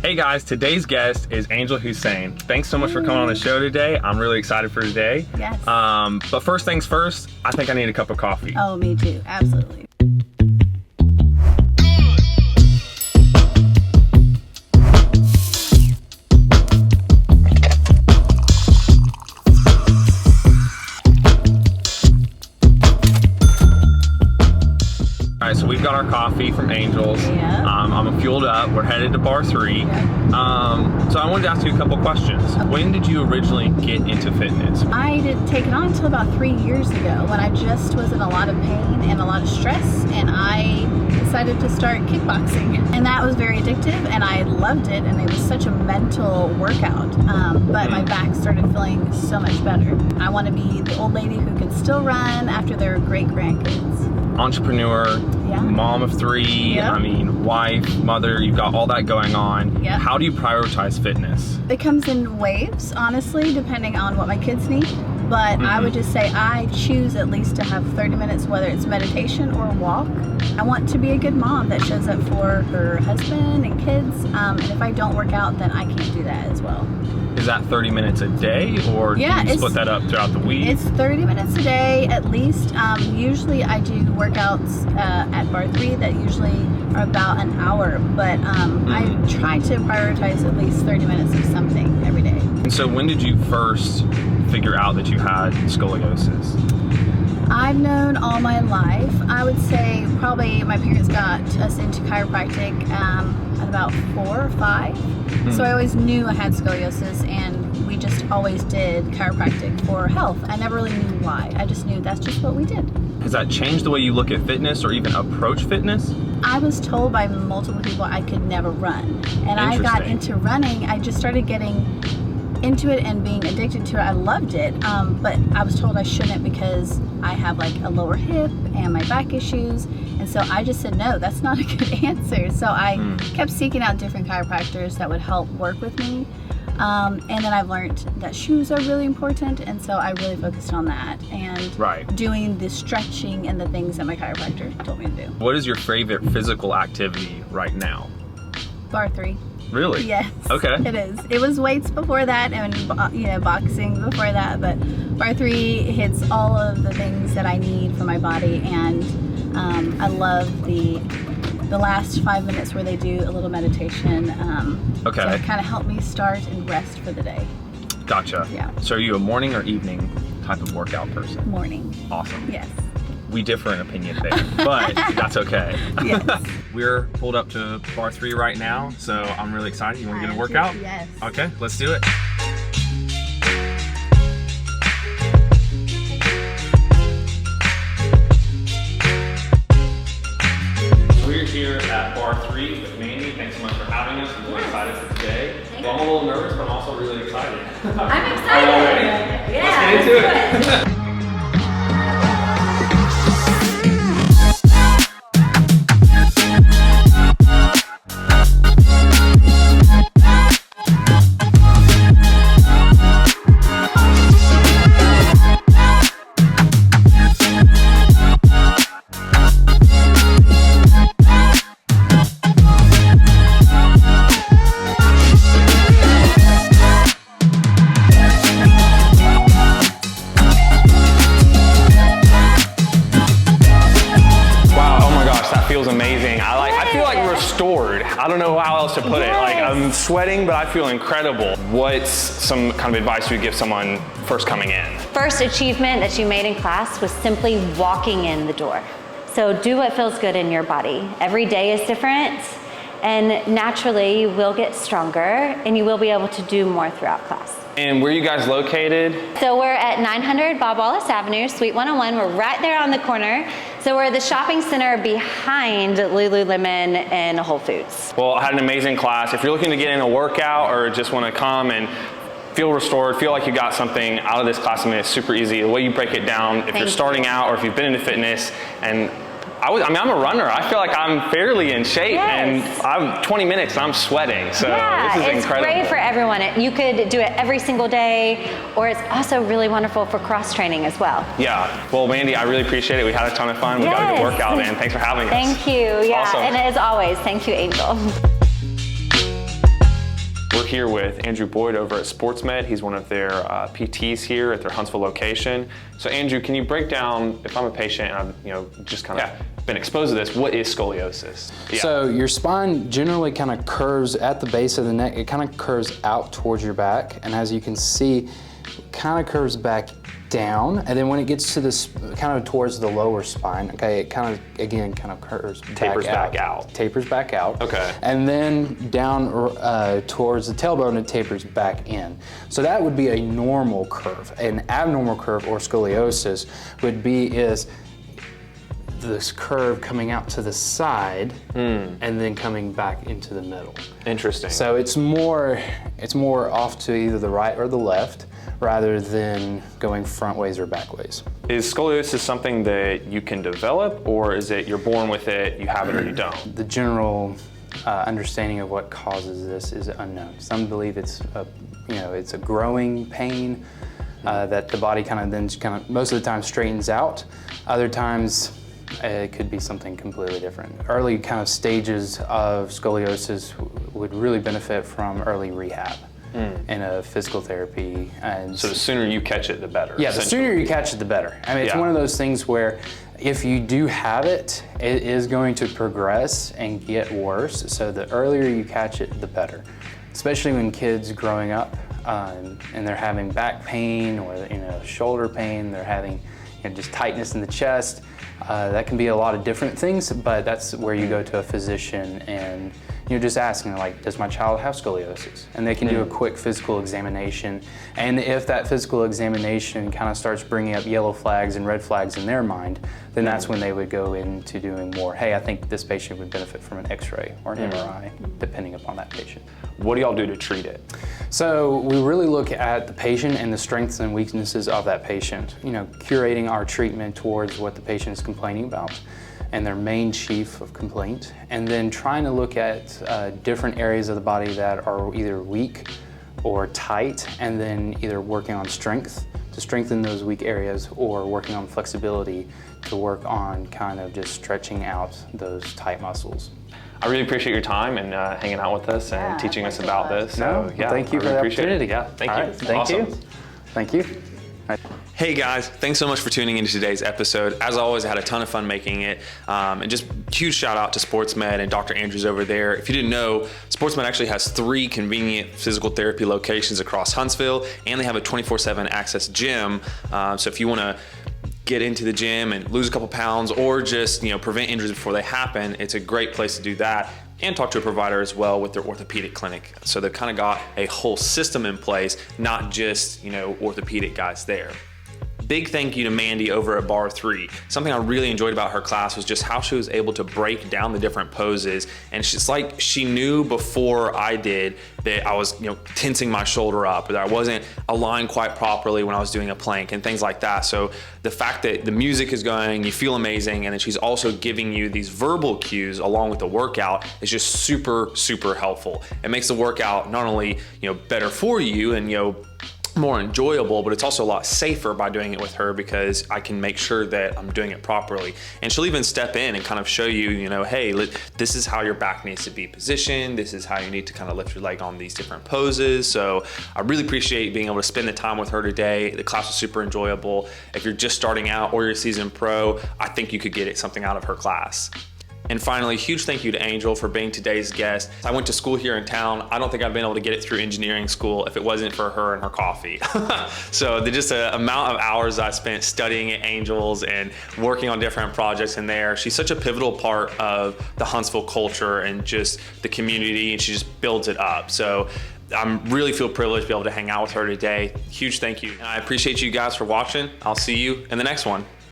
Hey guys, today's guest is Angel Hussain. Thanks so much for coming on the show today. I'm really excited for today. Yes. But first things first, I think I need a cup of coffee. Oh, me too. Absolutely. All right, so we've got our coffee from Angel's. Yeah. I'm fueled up. We're headed to Barre3. Yeah. So I wanted to ask you a couple questions. Okay. When did you originally get into fitness? I didn't take it on until about 3 years ago when I just was in a lot of pain and a lot of stress, and I decided to start kickboxing. And that was very addictive, and I loved it, and it was such a mental workout. But my back started feeling so much better. I want to be the old lady who can still run after their great grandkids. Entrepreneur, Yeah. mom of 3, Yeah. I mean, wife, mother, you've got all that going on. Yeah. How do you prioritize fitness? It comes in waves, honestly, depending on what my kids need. But I would just say I choose at least to have 30 minutes, whether it's meditation or a walk. I want to be a good mom that shows up for her husband and kids. And if I don't work out, then I can't do that as well. Is that 30 minutes a day, or Yeah, do you it's- split that up throughout the week? It's 30 minutes a day at least. Usually I do workouts at Barre3 that usually are about an hour, but I try to prioritize at least 30 minutes of something every day. And so when did you first figure out that you had scoliosis? I've known all my life. I would say probably my parents got us into chiropractic at about 4 or 5. So I always knew I had scoliosis, and we just always did chiropractic for health. I never really knew why. I just knew that's just what we did. Has that changed the way you look at fitness or even approach fitness? I was told by multiple people I could never run. And I got Interesting. into running. I just started getting into it and being addicted to it. I loved it, but I was told I shouldn't because I have like a lower hip and my back issues, and so I just said no, that's not a good answer. So I kept seeking out different chiropractors that would help work with me, and then I've learned that shoes are really important, and so I really focused on that and doing the stretching and the things that my chiropractor told me to do. What is your favorite physical activity right now? Barre3. Really? Yes. Okay. It is. It was weights before that, and boxing before that, but Barre3 hits all of the things that I need for my body, and I love the last 5 minutes where they do a little meditation. Okay. So it kind of helped me start and rest for the day. Gotcha. Yeah. So are you a morning or evening type of workout person? Morning. Awesome. Yes. We differ in opinion there, but that's okay. Yes. We're pulled up to Barre3 right now, so I'm really excited. You want to get a workout? Yes. Okay, let's do it. We're here at Barre3 with Mandy. Thanks so much for having us. I'm really excited for today. Well, I'm a little nervous, but I'm also really excited. I'm excited. Are you ready? Yeah. Let's get into it. Feels amazing. I feel like restored. I don't know how else to put it. Like, I'm sweating, but I feel incredible. What's some kind of advice you would give someone first coming in? First achievement that you made in class was simply walking in the door. So do what feels good in your body. Every day is different, and naturally you will get stronger and you will be able to do more throughout class. And where are you guys located? So we're at 900 Bob Wallace Avenue, Suite 101. We're right there on the corner. So we're the shopping center behind Lululemon and Whole Foods. Well, I had an amazing class. If you're looking to get in a workout or just want to come and feel restored, feel like you got something out of this class, I mean, it's super easy. The way you break it down, if you're starting out or if you've been into fitness, and I'm a runner. I feel like I'm fairly in shape, and I'm 20 minutes and I'm sweating. So this is incredible. It's great for everyone. You could do it every single day, or it's also really wonderful for cross training as well. Yeah. Well, Mandy, I really appreciate it. We had a ton of fun. We got a good workout, man. Thanks for having us. Thank you. Yeah. Awesome. And as always, thank you, Angel. We're here with Andrew Boyd over at SportsMed. He's one of their PTs here at their Huntsville location. So Andrew, can you break down, if I'm a patient and I've just kind of been exposed to this, what is scoliosis? Yeah. So your spine generally kind of curves at the base of the neck. It kind of curves out towards your back, and as you can see, it kind of curves back down, and then when it gets to this kind of towards the lower spine, okay, it kind of again kind of curves tapers back out. Tapers back out. Okay. And then down towards the tailbone, it tapers back in. So that would be a normal curve. An abnormal curve, or scoliosis, would be this curve coming out to the side and then coming back into the middle. Interesting. So it's more off to either the right or the left, rather than going front ways or back ways. Is scoliosis something that you can develop, or is it you're born with it, you have it or you don't? The general understanding of what causes this is unknown. Some believe it's a growing pain that the body most of the time straightens out. Other times it could be something completely different. Early kind of stages of scoliosis would really benefit from early rehab and a physical therapy. And so the sooner you catch it, the better. Yeah, the sooner you catch it, the better. I mean, it's one of those things where if you do have it, it is going to progress and get worse. So the earlier you catch it, the better. Especially when kids growing up and they're having back pain or shoulder pain, they're having just tightness in the chest. That can be a lot of different things, but that's where you go to a physician and just asking, like, does my child have scoliosis? And they can do a quick physical examination. And if that physical examination kind of starts bringing up yellow flags and red flags in their mind, then that's when they would go into doing more, hey, I think this patient would benefit from an x-ray or an MRI, depending upon that patient. What do y'all do to treat it? So we really look at the patient and the strengths and weaknesses of that patient, curating our treatment towards what the patient is complaining about and their main chief of complaint, and then trying to look at different areas of the body that are either weak or tight, and then either working on strength to strengthen those weak areas, or working on flexibility to work on kind of just stretching out those tight muscles. I really appreciate your time and hanging out with us and teaching us about this. So, thank you for the opportunity. Yeah, thank you. Thank you. Thank you. Hey guys, thanks so much for tuning into today's episode. As always, I had a ton of fun making it. And just huge shout out to SportsMed and Dr. Andrews over there. If you didn't know, SportsMed actually has 3 convenient physical therapy locations across Huntsville, and they have a 24/7 access gym. So if you want to get into the gym and lose a couple pounds, or just prevent injuries before they happen, it's a great place to do that. And talk to a provider as well with their orthopedic clinic. So they've kind of got a whole system in place, not just orthopedic guys there. Big thank you to Mandy over at Barre3. Something I really enjoyed about her class was just how she was able to break down the different poses. And it's like she knew before I did that I was tensing my shoulder up, or that I wasn't aligned quite properly when I was doing a plank and things like that. So the fact that the music is going, you feel amazing, and then she's also giving you these verbal cues along with the workout is just super, super helpful. It makes the workout not only better for you and more enjoyable, but it's also a lot safer by doing it with her, because I can make sure that I'm doing it properly. And she'll even step in and kind of show you, hey, this is how your back needs to be positioned. This is how you need to kind of lift your leg on these different poses. So I really appreciate being able to spend the time with her today. The class was super enjoyable. If you're just starting out or you're a seasoned pro, I think you could get something out of her class. And finally, huge thank you to Angel for being today's guest. I went to school here in town. I don't think I'd been able to get it through engineering school if it wasn't for her and her coffee. So just the amount of hours I spent studying at Angel's and working on different projects in there. She's such a pivotal part of the Huntsville culture and just the community, and she just builds it up. So I really feel privileged to be able to hang out with her today. Huge thank you. And I appreciate you guys for watching. I'll see you in the next one.